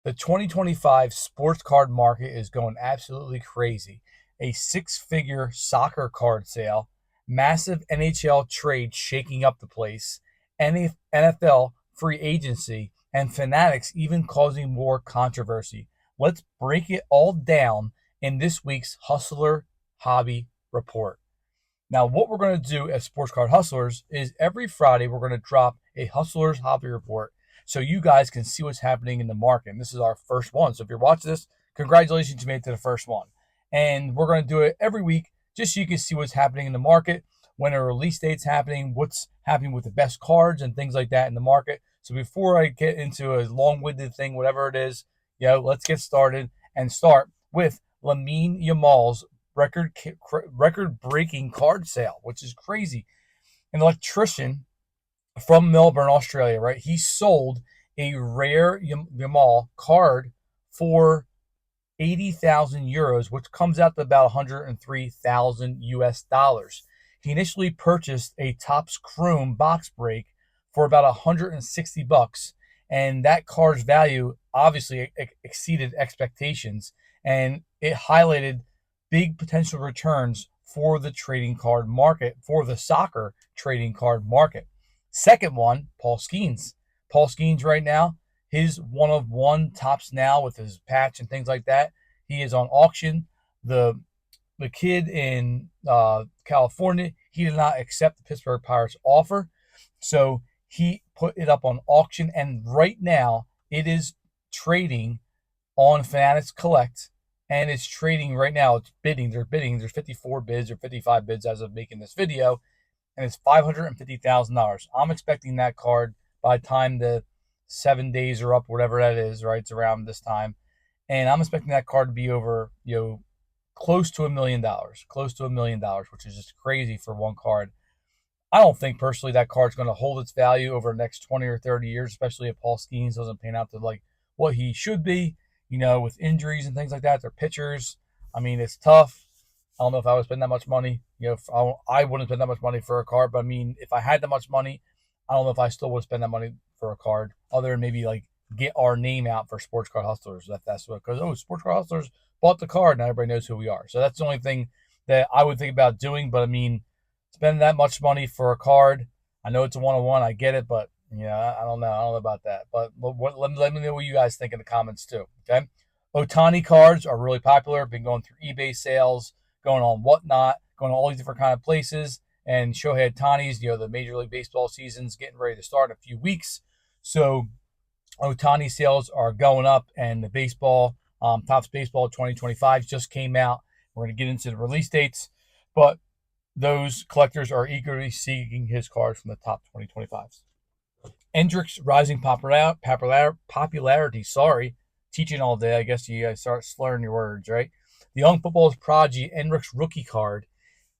The 2025 sports card market is going absolutely crazy. A six-figure soccer card sale, massive NHL trade shaking up the place, NFL free agency, and Fanatics even causing more controversy. Let's break it all down in this week's Hustler Hobby Report. Now, what we're going to do as Sports Card Hustlers is every Friday we're going to drop a Hustler's Hobby Report so you guys can see what's happening in the market. And this is our first one. So if you're watching this, congratulations, you made it to the first one. And we're going to do it every week just so you can see what's happening in the market, when a release date's happening, what's happening with the best cards and things like that in the market. So before I get into a long-winded thing, whatever it is, let's get started and start with Lamine Yamal's record-breaking card sale, which is crazy. An electrician from Melbourne, Australia, right? He sold a rare Yamal card for 80,000 euros, which comes out to about 103,000 US dollars. He initially purchased a Topps Chrome box break for about 160 bucks, and that card's value obviously exceeded expectations, and it highlighted big potential returns for the trading card market, for the soccer trading card market. Second one, Paul Skeens. Paul Skeens right now, his one-of-one Topps Now with his patch and things like that. He is on auction. The kid in California, he did not accept the Pittsburgh Pirates offer, so he put it up on auction, and right now it is trading on Fanatics Collect, and it's trading right now. It's bidding. They're bidding. There's 54 bids or 55 bids as of making this video, and it's $550,000. I'm expecting that card by the time the 7 days are up, whatever that is, right? It's around this time. And I'm expecting that card to be over, close to $1 million, which is just crazy for one card. I don't think personally that card's going to hold its value over the next 20 or 30 years, especially if Paul Skeens doesn't pan out to like what he should be, with injuries and things like that. They're pitchers. I mean, it's tough. I don't know if I would spend that much money. I wouldn't spend that much money for a card, but I mean, if I had that much money, I don't know if I still would spend that money for a card, other than maybe like get our name out for Sports Card Hustlers. That's what, because Sports Card Hustlers bought the card, and everybody knows who we are. So that's the only thing that I would think about doing. But I mean, spending that much money for a card, I know it's a one-on-one, I get it, but I don't know. I don't know about that. But let me know what you guys think in the comments too. Okay, Ohtani cards are really popular. Been going through eBay sales, going on Whatnot, going to all these different kind of places. And Shohei Ohtani's, the Major League Baseball season's getting ready to start in a few weeks. So Ohtani sales are going up, and the baseball, Topps Baseball 2025 just came out. We're going to get into the release dates, but those collectors are eagerly seeking his cards from the top 2025s. Hendricks rising popularity. Sorry, teaching all day. I guess you guys start slurring your words, right? The young football's prodigy, Hendricks rookie card.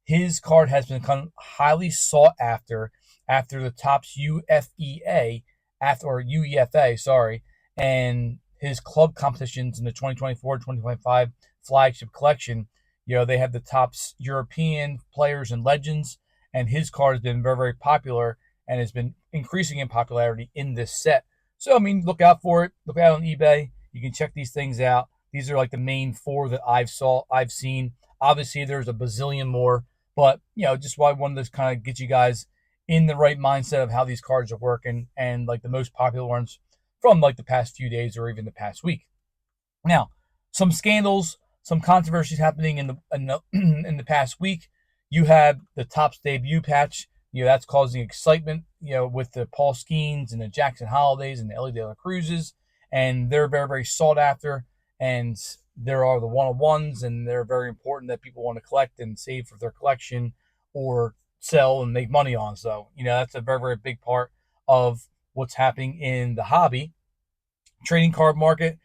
His card has become highly sought after the Topps UEFA, sorry, and his club competitions in the 2024-2025 flagship collection. They have the Topps European players and legends, and his card has been very, very popular and has been increasing in popularity in this set. So, I mean, look out for it. Look out on eBay. You can check these things out. These are like the main four that I've seen. Obviously, there's a bazillion more, but just why I wanted to kind of get you guys in the right mindset of how these cards are working, and like the most popular ones from like the past few days or even the past week. Now, some scandals, some controversies happening in the past week. You have the Topps debut patch. That's causing excitement. With the Paul Skeens and the Jackson Holidays and the Elly De La Cruzes, and they're very, very sought after. And there are the one-on-ones, and they're very important that people want to collect and save for their collection or sell and make money on. So, that's a very, very big part of what's happening in the hobby. Trading card market,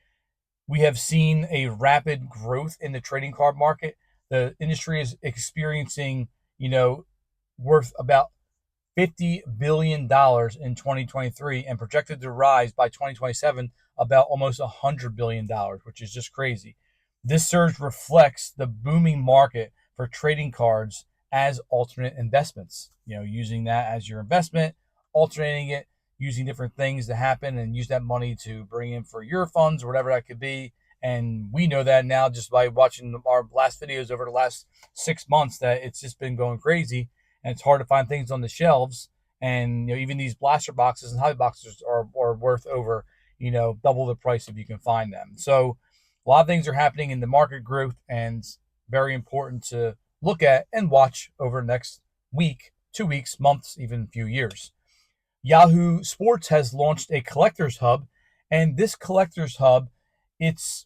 we have seen a rapid growth in the trading card market. The industry is experiencing, worth about $50 billion in 2023 and projected to rise by 2027 about almost $100 billion, which is just crazy. This surge reflects the booming market for trading cards as alternate investments. Using that as your investment, alternating it, using different things to happen and use that money to bring in for your funds or whatever that could be. And we know that now just by watching our last videos over the last 6 months that it's just been going crazy, and it's hard to find things on the shelves. And even these blaster boxes and hobby boxes are worth over double the price if you can find them. So a lot of things are happening in the market growth, and very important to look at and watch over the next week, 2 weeks, months, even a few years. Yahoo Sports has launched a collector's hub, and this collector's hub, it's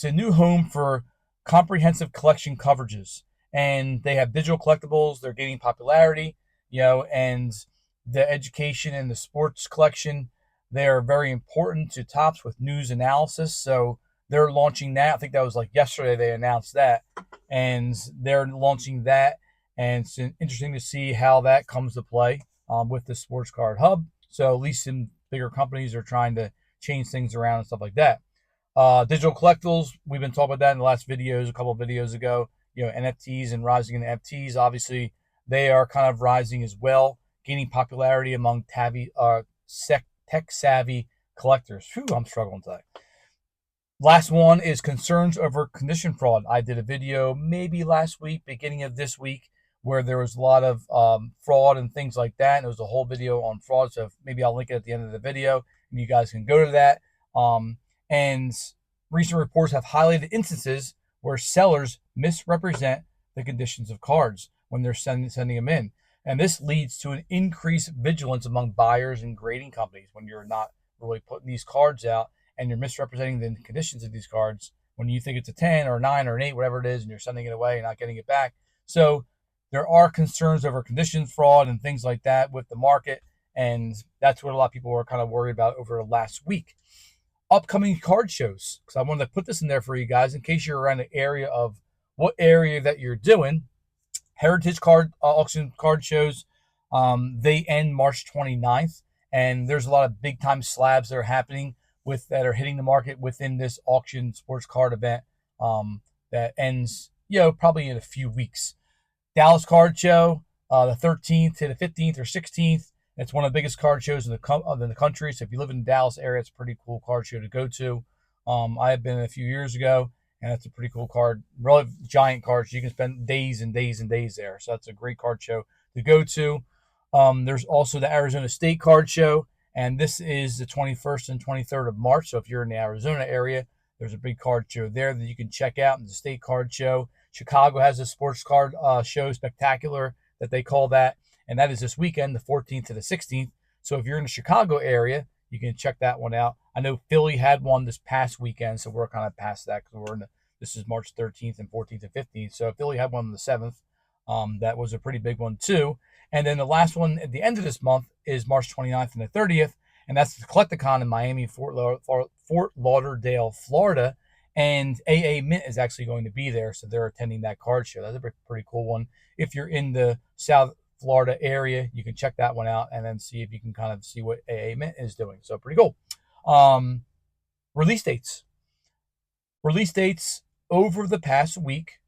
a new home for comprehensive collection coverages. And they have digital collectibles. They're gaining popularity, and the education and the sports collection, they are very important to Topps with news analysis. So they're launching that. I think that was like yesterday they announced that. And they're launching that. And it's interesting to see how that comes to play with the sports card hub. So at least some bigger companies are trying to change things around and stuff like that. Digital collectibles, we've been talking about that in the last videos, a couple of videos ago. NFTs and rising in NFTs, obviously, they are kind of rising as well, gaining popularity among tech-savvy collectors. Whew, I'm struggling today. Last one is concerns over condition fraud. I did a video maybe last week, beginning of this week, where there was a lot of fraud and things like that. And it was a whole video on fraud. So maybe I'll link it at the end of the video, and you guys can go to that. And recent reports have highlighted instances where sellers misrepresent the conditions of cards when they're sending them in. And this leads to an increased vigilance among buyers and grading companies when you're not really putting these cards out and you're misrepresenting the conditions of these cards when you think it's a 10 or a 9 or an 8, whatever it is, and you're sending it away and not getting it back. So there are concerns over conditions fraud and things like that with the market. And that's what a lot of people were kind of worried about over the last week. Upcoming card shows, because I wanted to put this in there for you guys in case you're around the area of what area that you're doing. Heritage card auction card shows, they end March 29th, and there's a lot of big time slabs that are happening that are hitting the market within this auction sports card event that ends probably in a few weeks. Dallas Card Show, the 13th to the 15th or 16th. It's one of the biggest card shows in the country. So if you live in the Dallas area, it's a pretty cool card show to go to. I have been a few years ago, and it's a pretty cool card, really giant cards. You can spend days and days and days there. So that's a great card show to go to. There's also the Arizona State Card Show, and this is the 21st and 23rd of March. So if you're in the Arizona area, there's a big card show there that you can check out. The State Card Show. Chicago has a sports card show, Spectacular, that they call that. And that is this weekend, the 14th to the 16th. So if you're in the Chicago area, you can check that one out. I know Philly had one this past weekend, so we're kind of past that because this is March 13th and 14th and 15th. So Philly had one on the 7th. That was a pretty big one too. And then the last one at the end of this month is March 29th and the 30th, and that's the Collecticon in Miami, Fort Lauderdale, Florida. And AA Mint is actually going to be there, so they're attending that card show. That's a pretty cool one. If you're in the South Florida area, you can check that one out and then see if you can kind of see what AA Mint is doing. So pretty cool. Release dates. Release dates over the past week.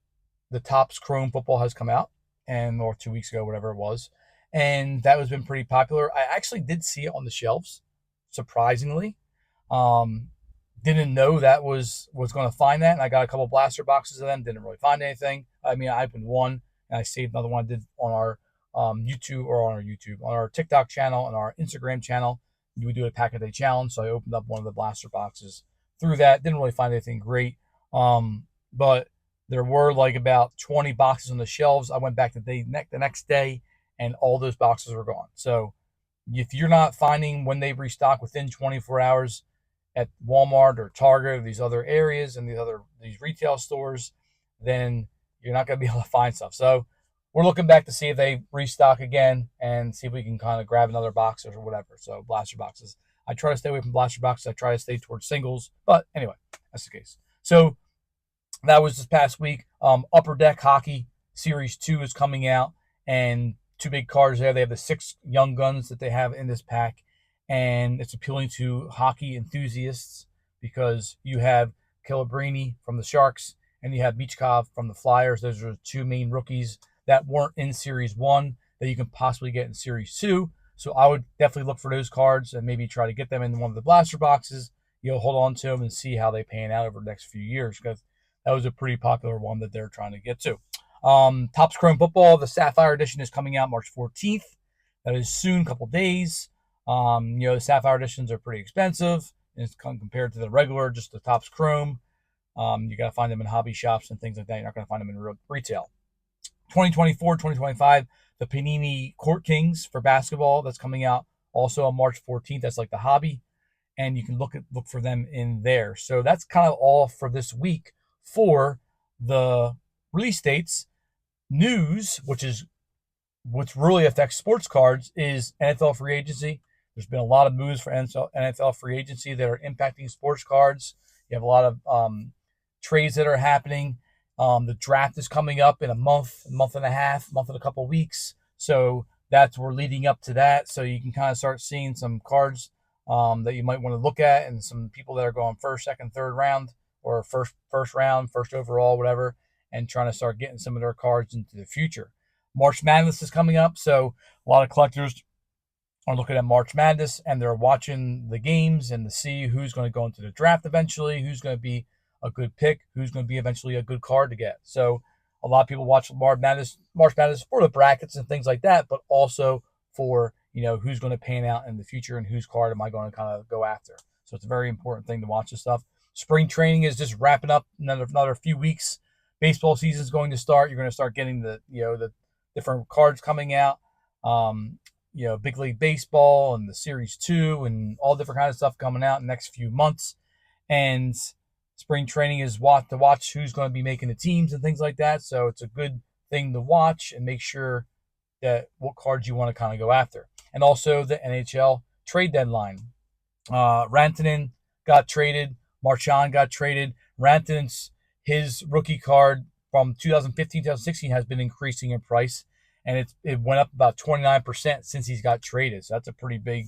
The Topps Chrome football has come out, or 2 weeks ago, whatever it was, and that has been pretty popular. I actually did see it on the shelves, surprisingly. Didn't know that was going to find that, and I got a couple blaster boxes of them. Didn't really find anything. I mean, I opened one, and I saved another one I did on our on our TikTok channel and our Instagram channel. We do a pack a day challenge, so I opened up one of the blaster boxes through that. Didn't really find anything great, but there were like about 20 boxes on the shelves. I went back the next day, and all those boxes were gone. So if you're not finding when they restock within 24 hours at Walmart or Target or these other areas and these retail stores, then you're not going to be able to find stuff. So we're looking back to see if they restock again and see if we can kind of grab another box or whatever. So blaster boxes. I try to stay away from blaster boxes. I try to stay towards singles. But anyway, that's the case. So that was this past week. Upper Deck Hockey Series 2 is coming out, and two big cards there. They have the 6 young guns that they have in this pack, and it's appealing to hockey enthusiasts because you have Celebrini from the Sharks and you have Michkov from the Flyers. Those are the two main rookies that weren't in Series 1 that you can possibly get in Series 2. So I would definitely look for those cards and maybe try to get them in one of the blaster boxes. Hold on to them and see how they pan out over the next few years, because that was a pretty popular one that they're trying to get to. Topps Chrome Football, the Sapphire Edition is coming out March 14th. That is soon, a couple days. The Sapphire Editions are pretty expensive compared to the regular, just the Topps Chrome. You got to find them in hobby shops and things like that. You're not going to find them in retail. 2024, 2025, the Panini Court Kings for basketball, that's coming out also on March 14th. That's like the hobby, and you can look for them in there. So that's kind of all for this week for the release dates. News, which really affects sports cards, is NFL free agency. There's been a lot of moves for NFL free agency that are impacting sports cards. You have a lot of trades that are happening. The draft is coming up in a month and a half, month and a couple of weeks. So we're leading up to that. So you can kind of start seeing some cards that you might want to look at, and some people that are going first, second, third round, or first round, first overall, whatever, and trying to start getting some of their cards into the future. March Madness is coming up, so a lot of collectors are looking at March Madness, and they're watching the games and to see who's going to go into the draft eventually, who's going to be a good pick, who's going to be eventually a good card to get. So a lot of people watch March Madness for the brackets and things like that, but also for who's going to pan out in the future and whose card am I going to kind of go after. So it's a very important thing to watch this stuff. Spring training is just wrapping up, another few weeks. Baseball season is going to start. You're going to start getting the different cards coming out. Big League Baseball and the Series 2 and all different kinds of stuff coming out in the next few months. And spring training is to watch who's going to be making the teams and things like that. So it's a good thing to watch and make sure that what cards you want to kind of go after. And also the NHL trade deadline. Rantanen got traded. Marchand got traded. Rantanen's his rookie card from 2015, 2016 has been increasing in price, and it went up about 29% since he's got traded. So that's a pretty big,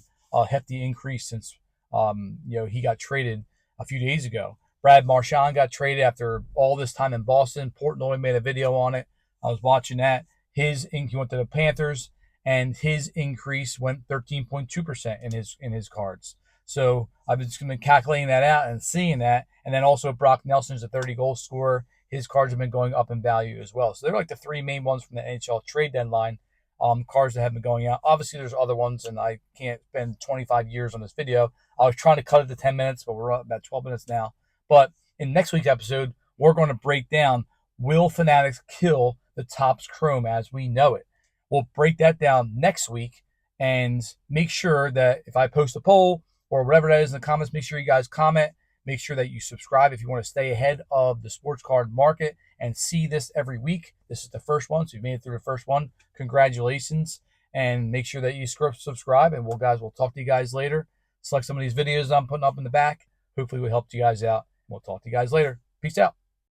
hefty increase since he got traded a few days ago. Brad Marchand got traded after all this time in Boston. Portnoy made a video on it. I was watching that. He went to the Panthers, and his increase went 13.2% in his cards. So I've just been calculating that out and seeing that. And then also Brock Nelson's a 30-goal scorer. His cards have been going up in value as well. So they're like the three main ones from the NHL trade deadline, cards that have been going out. Obviously, there's other ones, and I can't spend 25 years on this video. I was trying to cut it to 10 minutes, but we're about 12 minutes now. But in next week's episode, we're going to break down, will Fanatics kill the Topps Chrome as we know it? We'll break that down next week, and make sure that if I post a poll or whatever that is in the comments, make sure you guys comment. Make sure that you subscribe if you want to stay ahead of the sports card market and see this every week. This is the first one, so you made it through the first one. Congratulations. And make sure that you subscribe, and we'll talk to you guys later. Select some of these videos I'm putting up in the back. Hopefully we helped you guys out. We'll talk to you guys later. Peace out.